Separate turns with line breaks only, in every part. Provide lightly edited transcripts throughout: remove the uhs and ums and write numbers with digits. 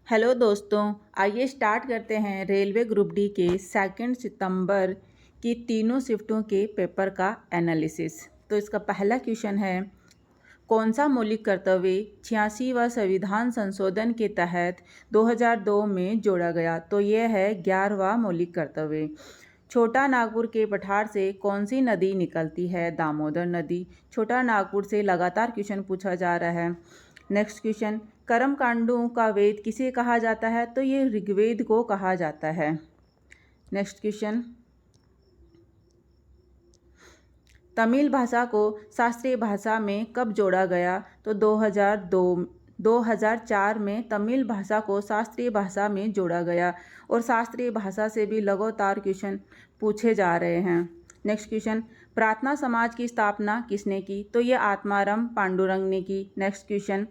Hello दोस्तों, आइए start करते हैं रेलवे ग्रुप डी के 2 सितंबर की तीनों शिफ्टों के पेपर का एनालिसिस। तो इसका पहला क्वेश्चन है, कौन सा मौलिक कर्तव्य 86वां संविधान संशोधन के तहत 2002 में जोड़ा गया? तो यह है 11वां मौलिक कर्तव्य। छोटा नागपुर के पठार से कौन सी नदी निकलती है? दामोदर नदी। छोटा नागपुर से लगातार क्वेश्चन पूछा जा रहा है। नेक्स्ट क्वेश्चन, कर्म कांडों का वेद किसे कहा जाता है? तो ये ऋग्वेद को कहा जाता है। नेक्स्ट क्वेश्चन, तमिल भाषा को शास्त्रीय भाषा में कब जोड़ा गया? तो 2004 में तमिल भाषा को शास्त्रीय भाषा में जोड़ा गया। और शास्त्रीय भाषा से भी लगातार क्वेश्चन पूछे जा रहे हैं। नेक्स्ट क्वेश्चन, प्रार्थना समाज की स्थापना किसने की? तो ये आत्माराम पांडुरंग ने की। नेक्स्ट क्वेश्चन,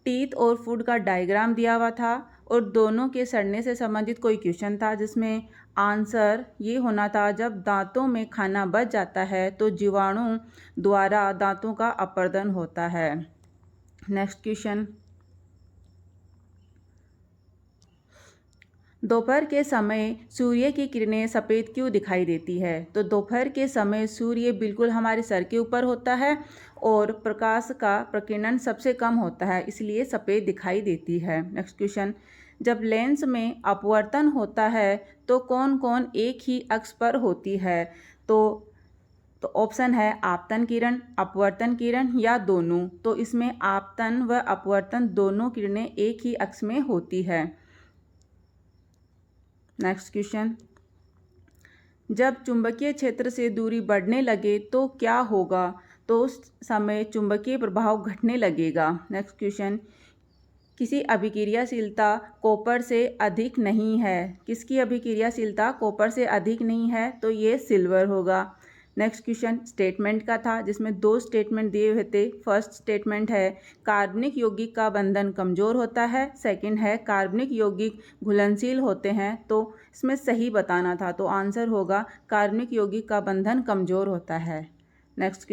टीथ और फूड का डायग्राम दिया हुआ था और दोनों के सड़ने से संबंधित कोई क्वेश्चन था, जिसमें आंसर ये होना था, जब दांतों में खाना बच जाता है तो जीवाणु द्वारा दांतों का अपरदन होता है। नेक्स्ट क्वेश्चन, दोपहर के समय सूर्य की किरणें सफ़ेद क्यों दिखाई देती है? तो दोपहर के समय सूर्य बिल्कुल हमारे सर के ऊपर होता है और प्रकाश का प्रकीर्णन सबसे कम होता है, इसलिए सफ़ेद दिखाई देती है। नेक्स्ट क्वेश्चन, जब लेंस में अपवर्तन होता है तो कौन कौन एक ही अक्ष पर होती है? तो ऑप्शन है आपतन किरण, अपवर्तन किरण या दोनों। तो इसमें आपतन व अपवर्तन दोनों किरणें एक ही अक्ष में होती है। नेक्स्ट क्वेश्चन, जब चुंबकीय क्षेत्र से दूरी बढ़ने लगे तो क्या होगा? तो उस समय चुंबकीय प्रभाव घटने लगेगा। नेक्स्ट क्वेश्चन, किसी अभिक्रियाशीलता कॉपर से अधिक नहीं है। किसकी अभिक्रियाशीलता कॉपर से अधिक नहीं है? तो ये सिल्वर होगा। नेक्स्ट क्वेश्चन स्टेटमेंट का था, जिसमें 2 स्टेटमेंट दिए हुए थे। फर्स्ट स्टेटमेंट है कार्बनिक यौगिक का बंधन कमजोर होता है। सेकंड है कार्बनिक यौगिक घुलनशील होते हैं। तो इसमें सही बताना था, तो आंसर होगा कार्बनिक यौगिक का बंधन कमजोर होता है। नेक्स्ट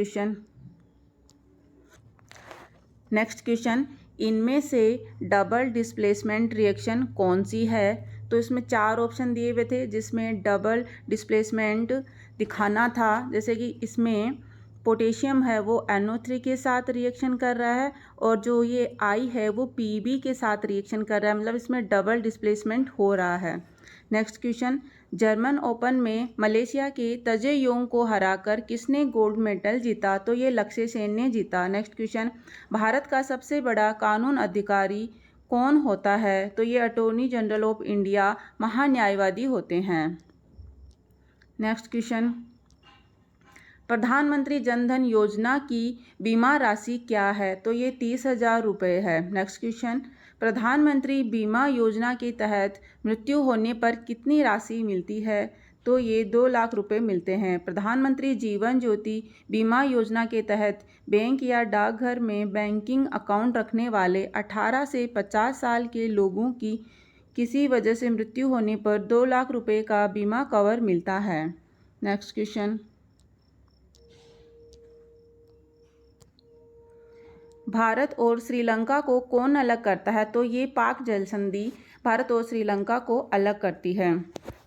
क्वेश्चन, इनमें से डबल डिस्प्लेसमेंट रिएक्शन कौन सी है? तो इसमें 4 ऑप्शन दिए हुए थे, जिसमें डबल डिस्प्लेसमेंट दिखाना था। जैसे कि इसमें पोटेशियम है वो NO3 के साथ रिएक्शन कर रहा है और जो ये I है वो Pb के साथ रिएक्शन कर रहा है, मतलब इसमें डबल डिस्प्लेसमेंट हो रहा है। नेक्स्ट क्वेश्चन, जर्मन ओपन में मलेशिया के तजे योंग को हराकर किसने गोल्ड मेडल जीता? तो ये लक्ष्य सेन ने जीता। नेक्स्ट क्वेश्चन, भारत का सबसे बड़ा कानून अधिकारी कौन होता है? तो ये अटॉर्नी जनरल ऑफ इंडिया महान्यायवादी होते हैं। नेक्स्ट क्वेश्चन, प्रधानमंत्री जनधन योजना की बीमा राशि क्या है? तो ये 30,000 रुपये है। नेक्स्ट क्वेश्चन, प्रधानमंत्री बीमा योजना के तहत मृत्यु होने पर कितनी राशि मिलती है? तो ये 2 लाख रुपए मिलते हैं। प्रधानमंत्री जीवन ज्योति बीमा योजना के तहत बैंक या डाकघर में बैंकिंग अकाउंट रखने वाले 18 से 50 साल के लोगों की किसी वजह से मृत्यु होने पर 2 लाख रुपए का बीमा कवर मिलता है। नेक्स्ट क्वेश्चन, भारत और श्रीलंका को कौन अलग करता है? तो ये पाक जल संधि भारत और श्रीलंका को अलग करती है।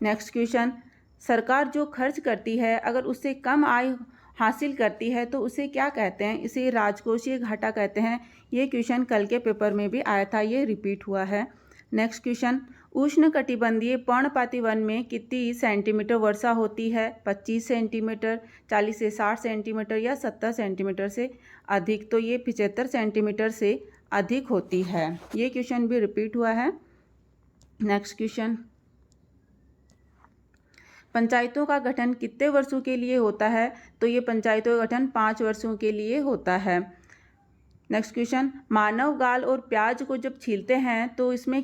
नेक्स्ट क्वेश्चन, सरकार जो खर्च करती है अगर उससे कम आय हासिल करती है तो उसे क्या कहते हैं? इसे राजकोषीय घाटा कहते हैं। ये क्वेश्चन कल के पेपर में भी आया था, ये रिपीट हुआ है। नेक्स्ट क्वेश्चन, उष्णकटिबंधीय पर्णपाती वन में कितनी सेंटीमीटर वर्षा होती है? 25 सेंटीमीटर, 40 से 60 सेंटीमीटर या 70 सेंटीमीटर से अधिक? तो ये 75 सेंटीमीटर से अधिक होती है। ये क्वेश्चन भी रिपीट हुआ है। नेक्स्ट क्वेश्चन, पंचायतों का गठन कितने वर्षों के लिए होता है? तो ये पंचायतों का गठन 5 वर्षों के लिए होता है। नेक्स्ट क्वेश्चन, मानव गाल और प्याज को जब छीलते हैं तो इसमें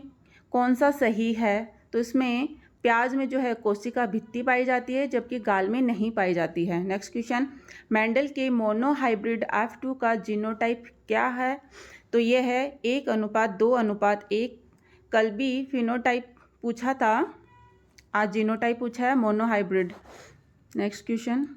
कौन सा सही है? तो इसमें प्याज में जो है कोशिका भित्ति पाई जाती है, जबकि गाल में नहीं पाई जाती है। नेक्स्ट क्वेश्चन, मेंडल के मोनोहाइब्रिड F2 का जीनोटाइप क्या है? तो ये है 1:2:1। कल भी फिनोटाइप पूछा था, आज जीनोटाइप पूछा है, मोनोहाइब्रिड। नेक्स्ट क्वेश्चन,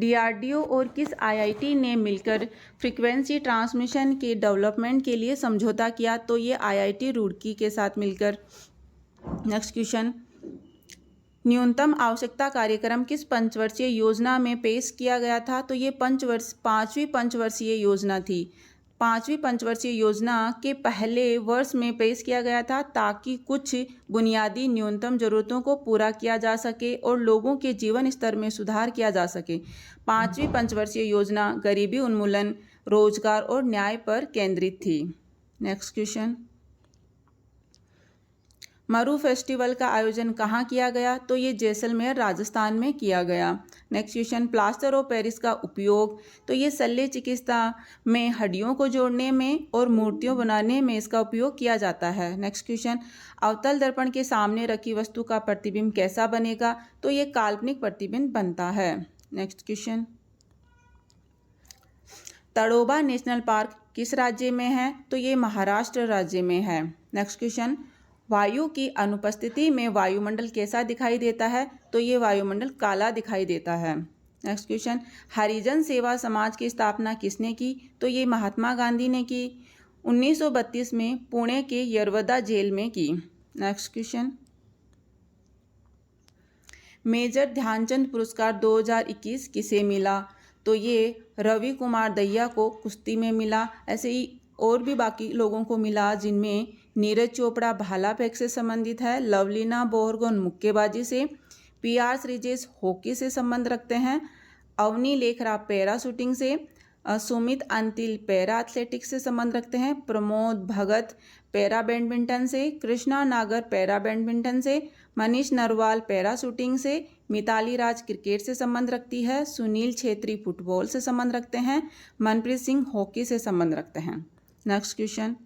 डीआरडीओ और किस आईआईटी ने मिलकर फ्रीक्वेंसी ट्रांसमिशन के डेवलपमेंट के लिए समझौता किया? तो ये आईआईटी रुड़की के साथ मिलकर। नेक्स्ट क्वेश्चन, न्यूनतम आवश्यकता कार्यक्रम किस पंचवर्षीय योजना में पेश किया गया था? तो ये पांचवी पंचवर्षीय योजना थी। पांचवी पंचवर्षीय योजना के पहले वर्ष में पेश किया गया था ताकि कुछ बुनियादी न्यूनतम जरूरतों को पूरा किया जा सके और लोगों के जीवन स्तर में सुधार किया जा सके। पांचवी पंचवर्षीय योजना गरीबी उन्मूलन, रोजगार और न्याय पर केंद्रित थी। नेक्स्ट क्वेश्चन, मरु फेस्टिवल का आयोजन कहाँ किया गया? तो ये जैसलमेर राजस्थान में किया गया। Next question, plaster of Paris का उपयोग? तो ये शल्य चिकित्सा में हड्डियों को जोड़ने में और मूर्तियों बनाने में इसका उपयोग किया जाता है। नेक्स्ट क्वेश्चन, अवतल दर्पण के सामने रखी वस्तु का प्रतिबिंब कैसा बनेगा? तो ये काल्पनिक प्रतिबिंब बनता है। Next question, Tadoba national park किस राज्य में है? तो ये महाराष्ट्र राज्य में है। नेक्स्ट क्वेश्चन, वायु की अनुपस्थिति में वायुमंडल कैसा दिखाई देता है? तो ये वायुमंडल काला दिखाई देता है। नेक्स्ट क्वेश्चन, हरिजन सेवा समाज की स्थापना किसने की? तो ये महात्मा गांधी ने की। 1932 में पुणे के यरवदा जेल में की। नेक्स्ट क्वेश्चन, मेजर ध्यानचंद पुरस्कार 2021 किसे मिला? तो ये रवि कुमार दहिया को कुश्ती में मिला। ऐसे ही और भी बाकी लोगों को मिला, जिनमें नीरज चोपड़ा भाला फेंक से संबंधित है, लवलीना बोरगोन मुक्केबाजी से, पीआर श्रीजेश हॉकी से संबंध रखते हैं, अवनी लेखरा पैरा शूटिंग से, सुमित अंतिल पैरा एथलेटिक्स से संबंध रखते हैं, प्रमोद भगत पैरा बैडमिंटन से, कृष्णा नागर पैरा बैडमिंटन से, मनीष नरवाल पैरा शूटिंग से, मिताली राज क्रिकेट से संबंध रखती है, सुनील छेत्री फुटबॉल से संबंध रखते हैं, मनप्रीत सिंह हॉकी से संबंध रखते हैं। नेक्स्ट क्वेश्चन,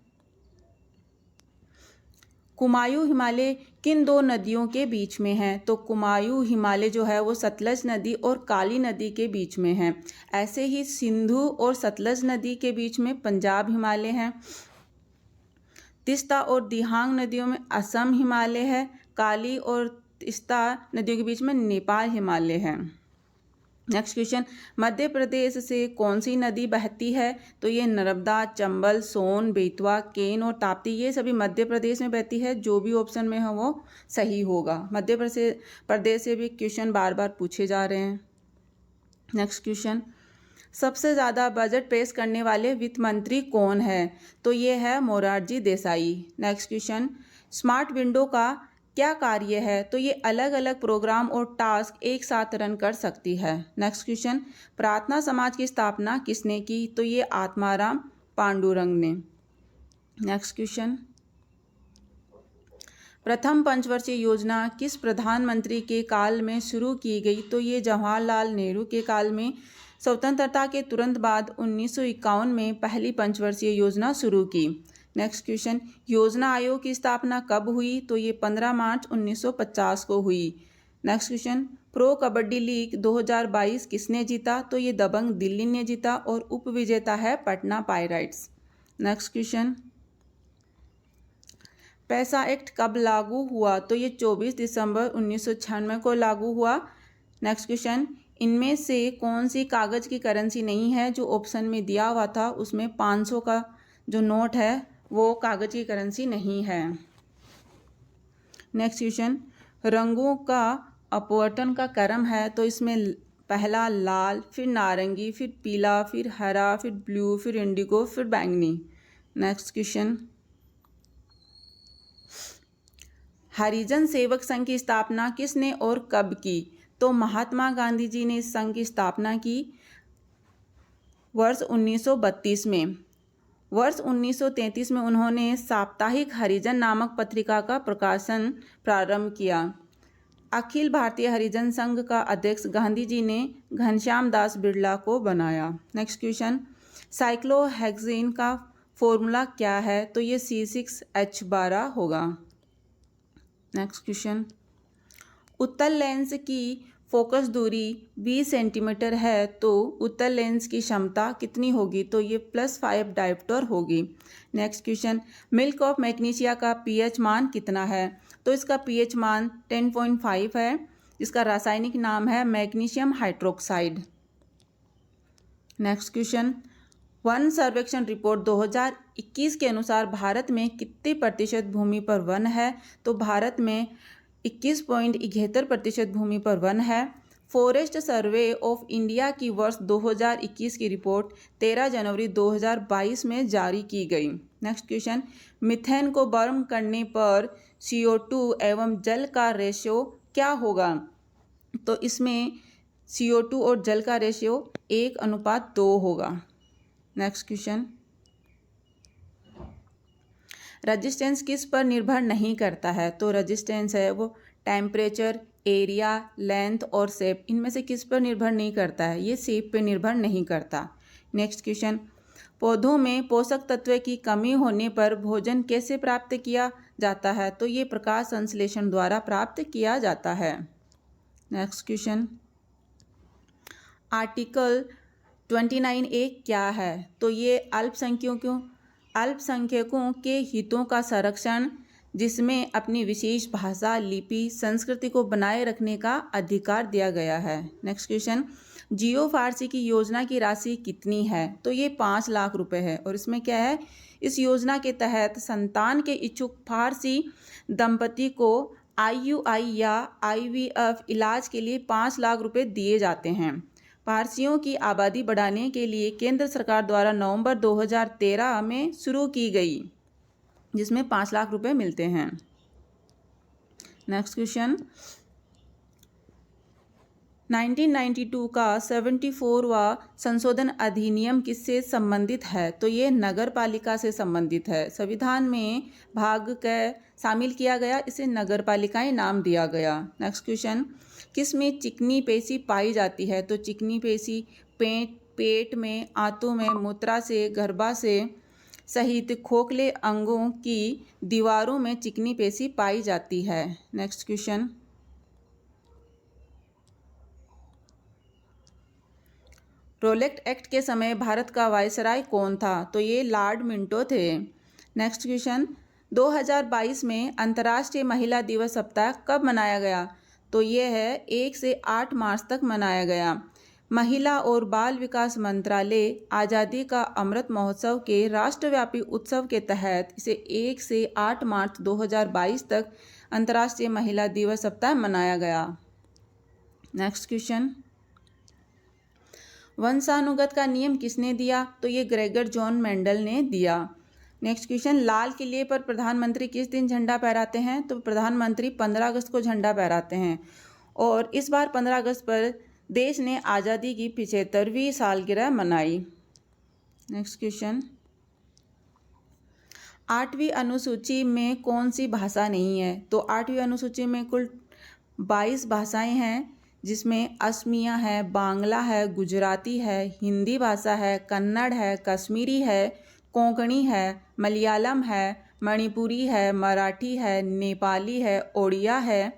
कुमायूं हिमालय किन दो नदियों के बीच में है? तो कुमायूं हिमालय जो है वो सतलज नदी और काली नदी के बीच में है। ऐसे ही सिंधु और सतलज नदी के बीच में पंजाब हिमालय है। तिस्ता और दिहांग नदियों में असम हिमालय है। काली और तिस्ता नदियों के बीच में नेपाल हिमालय है। नेक्स्ट क्वेश्चन, मध्य प्रदेश से कौन सी नदी बहती है? तो ये नर्मदा, चंबल, सोन, बेतवा, केन और ताप्ती, ये सभी मध्य प्रदेश में बहती है। जो भी ऑप्शन में है वो सही होगा। मध्य प्रदेश से भी क्वेश्चन बार बार पूछे जा रहे हैं। नेक्स्ट क्वेश्चन, सबसे ज़्यादा बजट पेश करने वाले वित्त मंत्री कौन है? तो ये है Morarji Desai. Next question, smart window का क्या कार्य है? तो ये अलग अलग प्रोग्राम और टास्क एक साथ रन कर सकती है। नेक्स्ट क्वेश्चन, प्रार्थना समाज की स्थापना किसने की? तो ये आत्माराम पांडुरंग ने। नेक्स्ट क्वेश्चन, प्रथम पंचवर्षीय योजना किस प्रधानमंत्री के काल में शुरू की गई? तो ये जवाहरलाल नेहरू के काल में। स्वतंत्रता के तुरंत बाद 1951 में पहली पंचवर्षीय योजना शुरू की। नेक्स्ट क्वेश्चन, योजना आयोग की स्थापना कब हुई? तो ये 15 मार्च 1950 को हुई। Next question, pro kabaddi league 2022 किसने जीता? तो ये दबंग दिल्ली ने जीता और उप विजेता है पटना पायरेट्स। नेक्स्ट क्वेश्चन, पैसा एक्ट कब लागू हुआ? तो ये 24 दिसंबर 1996 को लागू हुआ। नेक्स्ट क्वेश्चन, इनमें से कौन सी कागज़ की करेंसी नहीं है? जो ऑप्शन में दिया हुआ था उसमें 500 का जो नोट है वो कागज़ की करेंसी नहीं है। नेक्स्ट क्वेश्चन, रंगों का अपवर्तन का क्रम है? तो इसमें पहला लाल, फिर नारंगी, फिर पीला, फिर हरा, फिर ब्लू, फिर इंडिगो, फिर बैंगनी। नेक्स्ट क्वेश्चन, हरिजन सेवक संघ की स्थापना किसने और कब की? तो महात्मा गांधी जी ने इस संघ की स्थापना की वर्ष 1932 में। वर्ष 1933 में उन्होंने साप्ताहिक हरिजन नामक पत्रिका का प्रकाशन प्रारंभ किया। अखिल भारतीय हरिजन संघ का अध्यक्ष गांधी जी ने घनश्याम दास बिरला को बनाया। नेक्स्ट क्वेश्चन, साइक्लोहेक्सेन का फॉर्मूला क्या है? तो ये C6H12 होगा। नेक्स्ट क्वेश्चन, उत्तल लेंस की फोकस दूरी 20 सेंटीमीटर है तो उत्तल लेंस की क्षमता कितनी होगी? तो ये +5 डायोप्टर होगी। Next question, milk of magnesia का pH मान कितना है? तो इसका pH मान 10.5 है। इसका रासायनिक नाम है magnesium hydroxide. Next question, one सर्वेक्षण रिपोर्ट 2021 के अनुसार भारत में कितने प्रतिशत भूमि पर वन है? तो भारत में 21.71% भूमि पर वन है। फॉरेस्ट सर्वे ऑफ इंडिया की वर्ष 2021 की रिपोर्ट 13 जनवरी 2022 में जारी की गई। नेक्स्ट क्वेश्चन, मीथेन को बर्न करने पर CO2 एवं जल का रेशियो क्या होगा? तो इसमें CO2 और जल का रेशियो 1:2 होगा। नेक्स्ट क्वेश्चन, रजिस्टेंस किस पर निर्भर नहीं करता है? तो रजिस्टेंस है वो टेम्परेचर, एरिया, लेंथ और शेप, इनमें से किस पर निर्भर नहीं करता है? ये शेप पे निर्भर नहीं करता। नेक्स्ट क्वेश्चन, पौधों में पोषक तत्व की कमी होने पर भोजन कैसे प्राप्त किया जाता है? तो ये प्रकाश संश्लेषण द्वारा प्राप्त किया जाता है। नेक्स्ट क्वेश्चन, आर्टिकल 29A क्या है? तो ये अल्पसंख्यकों के हितों का संरक्षण, जिसमें अपनी विशेष भाषा, लिपि, संस्कृति को बनाए रखने का अधिकार दिया गया है। नेक्स्ट क्वेश्चन, जियो फारसी की योजना की राशि कितनी है? तो ये 5 लाख रुपए है। और इसमें क्या है, इस योजना के तहत संतान के इच्छुक फारसी दंपति को IUI या IVF इलाज के लिए 5 लाख रुपए दिए जाते हैं। पारसियों की आबादी बढ़ाने के लिए केंद्र सरकार द्वारा नवंबर 2013 में शुरू की गई, जिसमें 5 लाख रुपए मिलते हैं। नेक्स्ट क्वेश्चन, 1992 का 74वां संशोधन अधिनियम किससे संबंधित है? तो ये नगर पालिका से संबंधित है। संविधान में भाग क शामिल किया गया, इसे नगर पालिकाएं नाम दिया गया। नेक्स्ट क्वेश्चन, किस में चिकनी पेशी पाई जाती है? तो चिकनी पेशी पेट में, आंतों में, मूत्रा से, गर्भाशय सहित खोखले अंगों की दीवारों में चिकनी पेशी पाई जाती है। नेक्स्ट क्वेश्चन, रोलेक्ट एक्ट के समय भारत का वायसराय कौन था? तो ये लॉर्ड मिंटो थे। नेक्स्ट क्वेश्चन, 2022 में अंतर्राष्ट्रीय महिला दिवस सप्ताह कब मनाया गया? तो ये है 1 से 8 मार्च तक मनाया गया। महिला और बाल विकास मंत्रालय आज़ादी का अमृत महोत्सव के राष्ट्रव्यापी उत्सव के तहत इसे 1 से 8 मार्च 2022 तक अंतर्राष्ट्रीय महिला दिवस सप्ताह मनाया गया। नेक्स्ट क्वेश्चन, वंशानुगत का नियम किसने दिया? तो ये ग्रेगर जॉन मेंडल ने दिया। नेक्स्ट क्वेश्चन, लाल किले पर प्रधानमंत्री किस दिन झंडा फहराते हैं? तो प्रधानमंत्री 15 अगस्त को झंडा फहराते हैं। और इस बार 15 अगस्त पर देश ने आज़ादी की 75वीं सालगिरह मनाई। नेक्स्ट क्वेश्चन, 8वीं अनुसूची में कौन सी भाषा नहीं है? तो 8वीं अनुसूची में कुल 22 भाषाएं हैं, जिसमें असमिया है, बांग्ला है, गुजराती है, हिंदी भाषा है, कन्नड़ है, कश्मीरी है, कोंकणी है, मलयालम है, मणिपुरी है, मराठी है, नेपाली है, ओडिया है,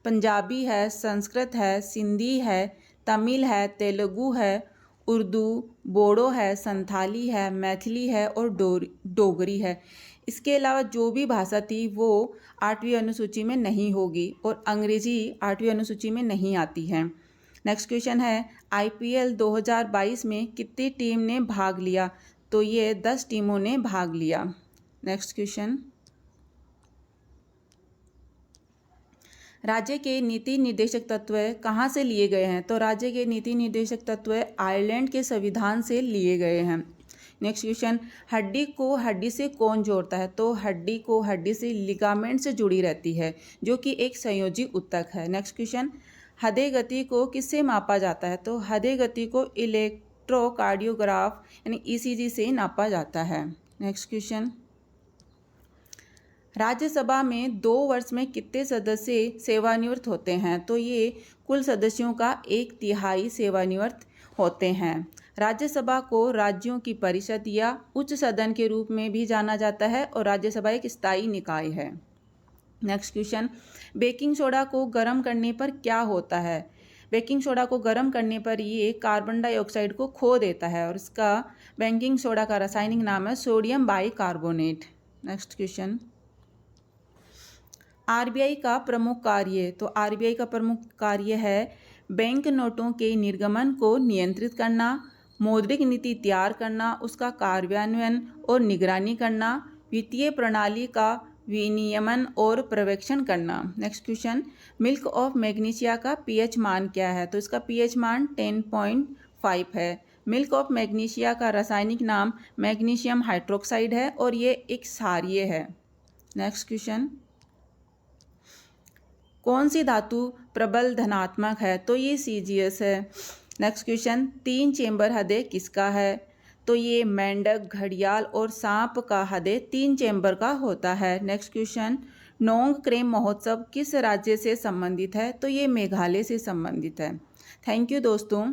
पंजाबी है, संस्कृत है, सिंधी है, तमिल है, तेलुगु है, उर्दू, बोडो है, संथाली है, मैथिली है और डोगरी है। इसके अलावा जो भी भाषा थी वो 8वीं अनुसूची में नहीं होगी और अंग्रेजी 8वीं अनुसूची में नहीं आती है। नेक्स्ट क्वेश्चन है, IPL 2022 में कितनी टीम ने भाग लिया? तो ये 10 टीमों ने भाग लिया। नेक्स्ट क्वेश्चन, राज्य के नीति निर्देशक तत्व कहाँ से लिए गए हैं? तो राज्य के नीति निर्देशक तत्व आयरलैंड के संविधान से लिए गए हैं। नेक्स्ट क्वेश्चन, हड्डी को हड्डी से कौन जोड़ता है? तो हड्डी को हड्डी से लिगामेंट से जुड़ी रहती है, जो कि एक संयोजी ऊतक है। नेक्स्ट क्वेश्चन, हृदय गति को किससे मापा जाता है? तो हृदय गति को इलेक्ट्रोकार्डियोग्राफ यानी ECG से नापा जाता है। नेक्स्ट क्वेश्चन, राज्यसभा में 2 वर्ष में कितने सदस्य सेवानिवृत्त होते हैं? तो ये कुल सदस्यों का 1/3 सेवानिवृत्त होते हैं। राज्यसभा को राज्यों की परिषद या उच्च सदन के रूप में भी जाना जाता है और राज्यसभा एक स्थायी निकाय है। नेक्स्ट क्वेश्चन, बेकिंग सोडा को गर्म करने पर क्या होता है? बेकिंग सोडा को गर्म करने पर ये कार्बन डाइऑक्साइड को खो देता है और इसका बेकिंग सोडा का रासायनिक नाम है sodium bicarbonate. Next question, RBI का प्रमुख कार्य? तो RBI का प्रमुख कार्य है बैंक नोटों के निर्गमन को नियंत्रित करना, मौद्रिक नीति तैयार करना, उसका कार्यान्वयन और निगरानी करना, वित्तीय प्रणाली का विनियमन और पर्यवेक्षण करना। Next question, milk of magnesia का पीएच मान क्या है? तो इसका पीएच मान 10.5 है। मिल्क ऑफ मैग्नीशिया का रासायनिक नाम मैग्नीशियम हाइड्रोक्साइड है और ये एक क्षारीय है। नेक्स्ट क्वेश्चन, कौन सी धातु प्रबल धनात्मक है? तो ये CgS है। नेक्स्ट क्वेश्चन, 3 चेंबर हृदय किसका है? तो ये मेंढक, घड़ियाल और सांप का हृदय 3 चेंबर का होता है। नेक्स्ट क्वेश्चन, नोंग क्रेम महोत्सव किस राज्य से संबंधित है? तो ये मेघालय से संबंधित है। थैंक यू दोस्तों।